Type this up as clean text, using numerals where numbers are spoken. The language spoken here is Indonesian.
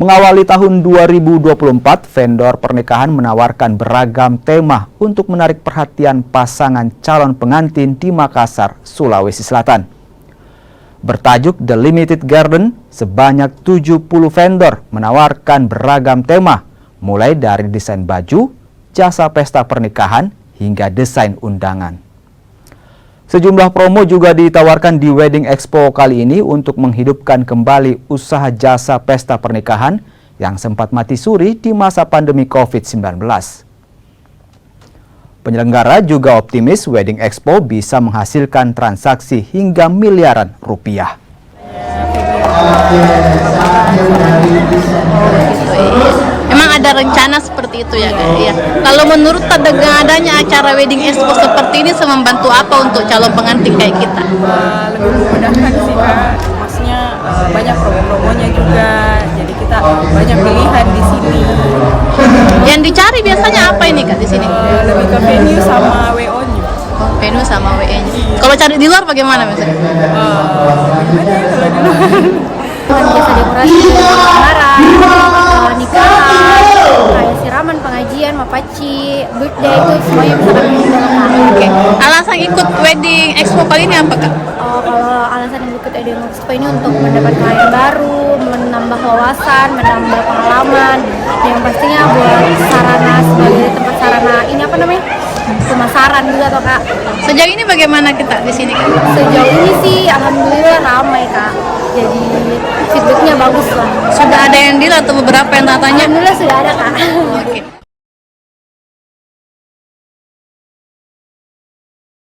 Mengawali tahun 2024, vendor pernikahan menawarkan beragam tema untuk menarik perhatian pasangan calon pengantin di Makassar, Sulawesi Selatan. Bertajuk The Limited Garden, sebanyak 70 vendor menawarkan beragam tema, mulai dari desain baju, jasa pesta pernikahan, hingga desain undangan. Sejumlah promo juga ditawarkan di Wedding Expo kali ini untuk menghidupkan kembali usaha jasa pesta pernikahan yang sempat mati suri di masa pandemi COVID-19. Penyelenggara juga optimis Wedding Expo bisa menghasilkan transaksi hingga miliaran rupiah. Memang ada rencana seperti itu ya Kak? Ya. Kalau menurut dengan adanya acara Wedding Expo seperti ini membantu apa untuk calon pengantin kayak kita? Lebih memudahkan sih Kak, maksudnya banyak promo-promonya juga, jadi kita banyak pilihan di sini. Yang dicari biasanya apa ini Kak di sini? Lebih ke venue sama WO-nya. Venue sama WE-nya. Kalau cari di luar bagaimana misalnya? Kalau di luar jasa dekorasi, lamaran, nikahan, kayak siraman, pengajian, mapaci, birthday itu semuanya bisa kami lakukan. Oke. Alasan ikut Wedding Expo kali ini apa Kak? Kalau alasan yang ikut Wedding Expo ini untuk mendapat klien baru, menambah wawasan, menambah pengalaman, yang pastinya buat sarana sebagai tempat sarana ini apa namanya? Pemasaran juga toh Kak. Sejauh ini bagaimana kita di sini Kak? Sejauh ini sih alhamdulillah ramai Kak. Jadi feedbacknya bagus lah. Sudah ada yang deal atau beberapa yang tanya? Alhamdulillah sudah ada Kak. Oke.